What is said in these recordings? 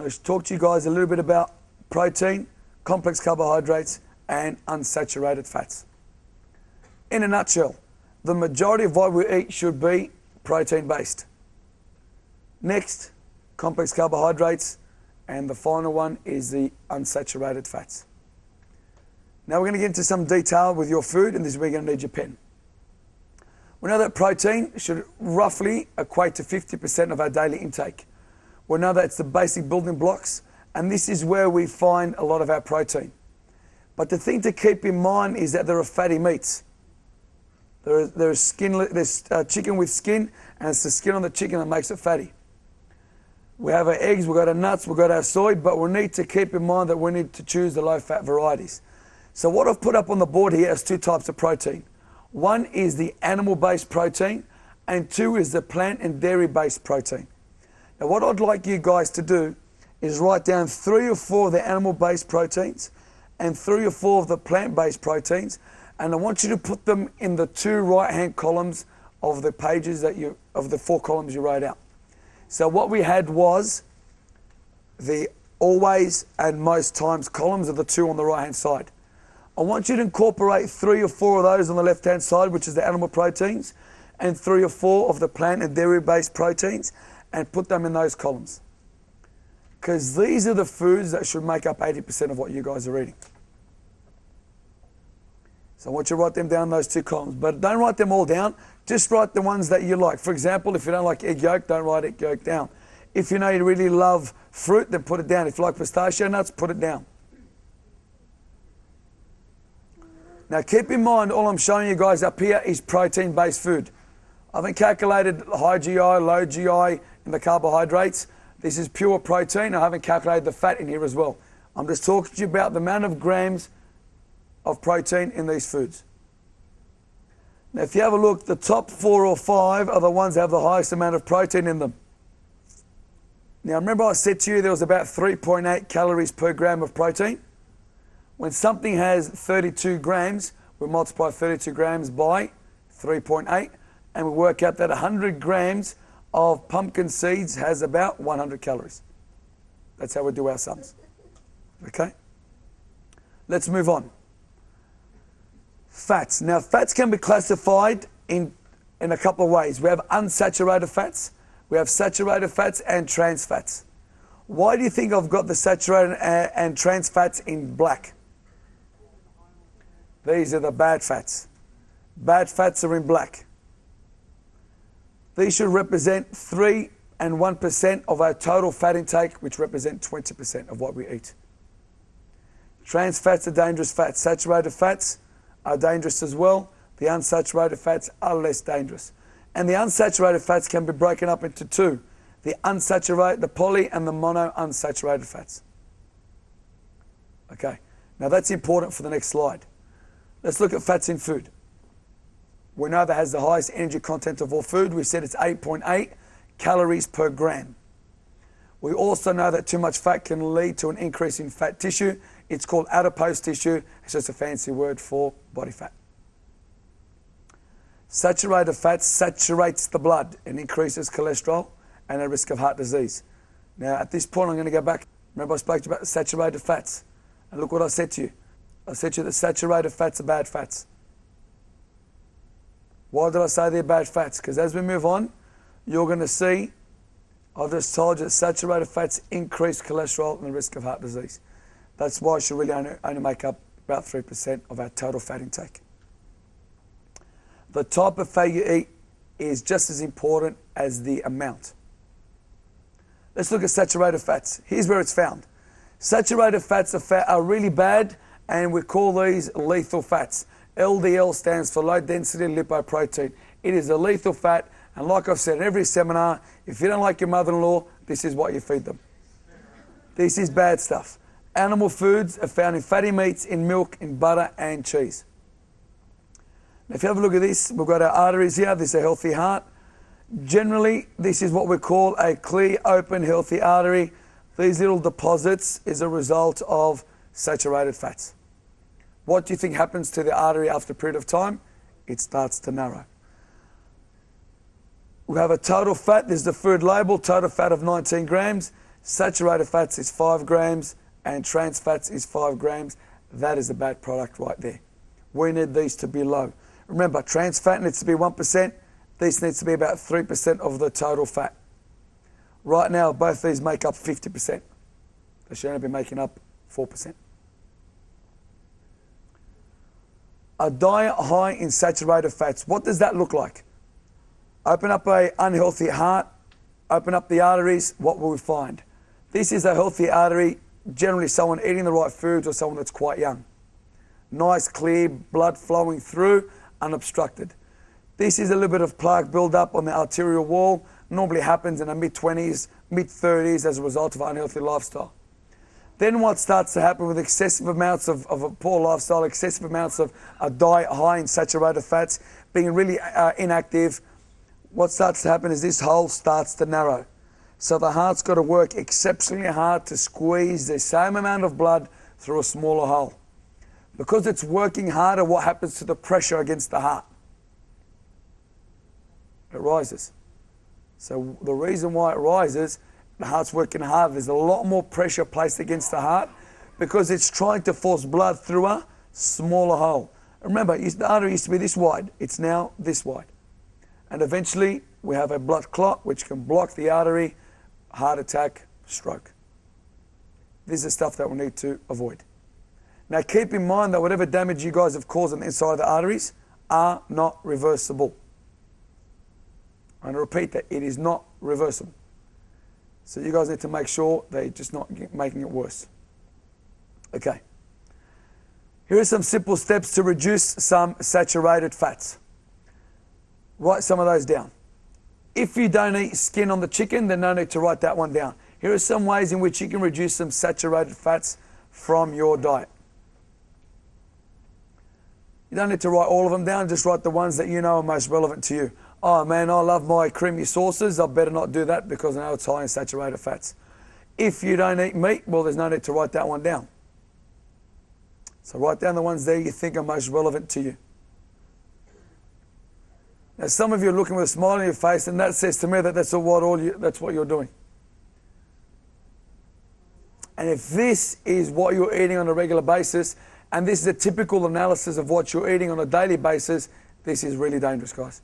going to talk to you guys a little bit about protein, complex carbohydrates, and unsaturated fats. In a nutshell, the majority of what we eat should be protein-based. Next, complex carbohydrates, and the final one is the unsaturated fats. Now we're going to get into some detail with your food, and this is where you're going to need your pen. We know that protein should roughly equate to 50% of our daily intake. We know that it's the basic building blocks, and this is where we find a lot of our protein. But the thing to keep in mind is that there are fatty meats. There's chicken with skin, and it's the skin on the chicken that makes it fatty. We have our eggs, we've got our nuts, we've got our soy, but we need to keep in mind that we need to choose the low-fat varieties. So what I've put up on the board here is two types of protein. One is the animal-based protein, and two is the plant and dairy-based protein. Now what I'd like you guys to do is write down 3 or 4 of the animal-based proteins and 3 or 4 of the plant-based proteins, and I want you to put them in the 2 right-hand columns of the pages of the 4 columns you wrote out. So what we had was the always and most times columns of the 2 on the right-hand side. I want you to incorporate 3 or 4 of those on the left-hand side, which is the animal proteins, and 3 or 4 of the plant and dairy-based proteins, and put them in those columns. Because these are the foods that should make up 80% of what you guys are eating. So I want you to write them down, those 2 columns. But don't write them all down. Just write the ones that you like. For example, if you don't like egg yolk, don't write egg yolk down. If you know you really love fruit, then put it down. If you like pistachio nuts, put it down. Now keep in mind, all I'm showing you guys up here is protein-based food. I haven't calculated high GI, low GI in the carbohydrates. This is pure protein. I haven't calculated the fat in here as well. I'm just talking to you about the amount of grams of protein in these foods. Now if you have a look, the top 4 or 5 are the ones that have the highest amount of protein in them. Now remember I said to you there was about 3.8 calories per gram of protein? When something has 32 grams, we multiply 32 grams by 3.8, and we work out that 100 grams of pumpkin seeds has about 100 calories. That's how we do our sums. Okay? Let's move on. Fats. Now fats can be classified in a couple of ways. We have unsaturated fats, we have saturated fats, and trans fats. Why do you think I've got the saturated and trans fats in black? These are the bad fats. Bad fats are in black. These should represent 3 and 1% of our total fat intake, which represent 20% of what we eat. Trans fats are dangerous fats. Saturated fats are dangerous as well. The unsaturated fats are less dangerous. And the unsaturated fats can be broken up into 2. The unsaturated, the poly and the monounsaturated fats. Okay, now that's important for the next slide. Let's look at fats in food. We know that has the highest energy content of all food. We said it's 8.8 calories per gram. We also know that too much fat can lead to an increase in fat tissue. It's called adipose tissue. It's just a fancy word for body fat. Saturated fat saturates the blood and increases cholesterol and a risk of heart disease. Now at this point I'm going to go back. Remember I spoke to you about the saturated fats. And look what I said to you. I said to you that saturated fats are bad fats. Why did I say they're bad fats? Because as we move on, you're going to see, I've just told you that saturated fats increase cholesterol and the risk of heart disease. That's why it should really only make up about 3% of our total fat intake. The type of fat you eat is just as important as the amount. Let's look at saturated fats. Here's where it's found. Saturated fats are really bad, and we call these lethal fats. LDL stands for low density lipoprotein. It is a lethal fat, and like I've said in every seminar, if you don't like your mother-in-law, this is what you feed them. This is bad stuff. Animal foods are found in fatty meats, in milk, in butter and cheese. Now if you have a look at this, we've got our arteries here. This is a healthy heart. Generally, this is what we call a clear, open, healthy artery. These little deposits is a result of saturated fats. What do you think happens to the artery after a period of time? It starts to narrow. We have a total fat. There's the food label, total fat of 19 grams. Saturated fats is 5 grams and trans fats is 5 grams. That is a bad product right there. We need these to be low. Remember, trans fat needs to be 1%. This needs to be about 3% of the total fat. Right now, both these make up 50%. They should only be making up 4%. A diet high in saturated fats. What does that look like? Open up an unhealthy heart, open up the arteries, what will we find? This is a healthy artery, generally someone eating the right foods or someone that's quite young. Nice, clear blood flowing through, unobstructed. This is a little bit of plaque build-up on the arterial wall. Normally happens in the mid-20s, mid-30s as a result of an unhealthy lifestyle. Then what starts to happen with excessive amounts of a poor lifestyle, excessive amounts of a diet high in saturated fats, being really inactive, what starts to happen is this hole starts to narrow. So the heart's got to work exceptionally hard to squeeze the same amount of blood through a smaller hole. Because it's working harder, what happens to the pressure against the heart? It rises. So the reason why it rises, the heart's working hard, there's a lot more pressure placed against the heart because it's trying to force blood through a smaller hole. Remember, the artery used to be this wide. It's now this wide. And eventually, we have a blood clot which can block the artery, heart attack, stroke. This is stuff that we need to avoid. Now keep in mind that whatever damage you guys have caused on the inside of the arteries are not reversible. I'm going to repeat that, it is not reversible. So you guys need to make sure they're just not making it worse. Okay. Here are some simple steps to reduce some saturated fats. Write some of those down. If you don't eat skin on the chicken, then no need to write that one down. Here are some ways in which you can reduce some saturated fats from your diet. You don't need to write all of them down, just write the ones that you know are most relevant to you. Oh man, I love my creamy sauces, I better not do that because I know it's high in saturated fats. If you don't eat meat, well, there's no need to write that one down. So write down the ones there you think are most relevant to you. Now some of you are looking with a smile on your face and that says to me that that's what you're doing. And if this is what you're eating on a regular basis, and this is a typical analysis of what you're eating on a daily basis, this is really dangerous, guys.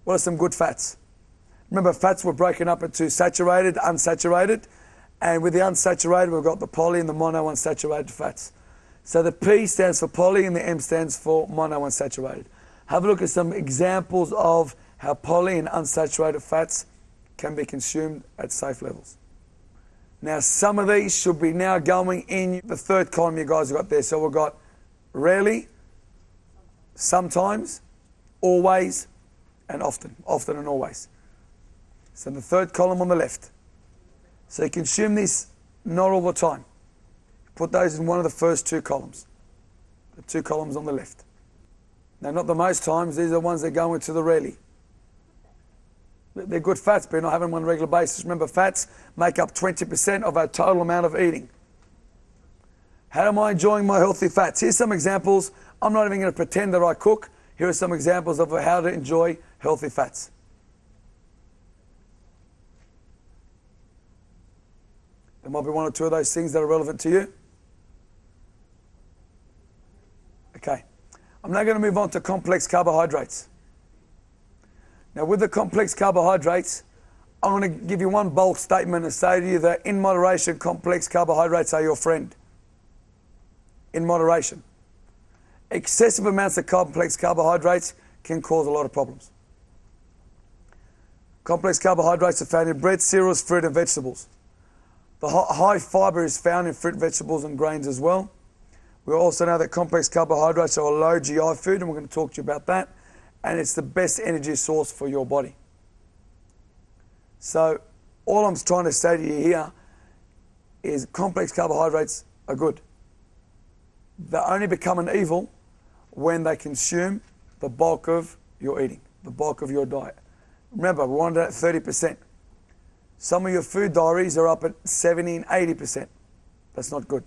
What are some good fats? Remember, fats were broken up into saturated, unsaturated, and with the unsaturated, we've got the poly and the monounsaturated fats. So the P stands for poly and the M stands for monounsaturated. Have a look at some examples of how poly and unsaturated fats can be consumed at safe levels. Now, some of these should be now going in the third column you guys have got there. So we've got rarely, sometimes, always, and often. Often and always. So in the third column on the left. So you consume this not all the time. Put those in one of the first two columns. The two columns on the left. Now, not the most times. These are the ones that go into the rarely. They're good fats, but you're not having them on a regular basis. Remember, fats make up 20% of our total amount of eating. How am I enjoying my healthy fats? Here's some examples. I'm not even going to pretend that I cook. Here are some examples of how to enjoy healthy fats. There might be one or two of those things that are relevant to you. Okay. I'm now going to move on to complex carbohydrates. Now, with the complex carbohydrates, I'm going to give you one bold statement and say to you that in moderation, complex carbohydrates are your friend. In moderation. Excessive amounts of complex carbohydrates can cause a lot of problems. Complex carbohydrates are found in bread, cereals, fruit and vegetables. The high fiber is found in fruit, vegetables and grains as well. We also know that complex carbohydrates are a low GI food, and we're going to talk to you about that. And it's the best energy source for your body. So all I'm trying to say to you here is complex carbohydrates are good. They only become an evil when they consume the bulk of your eating, the bulk of your diet. Remember, we're on at 30%. Some of your food diaries are up at 70 and 80%. That's not good.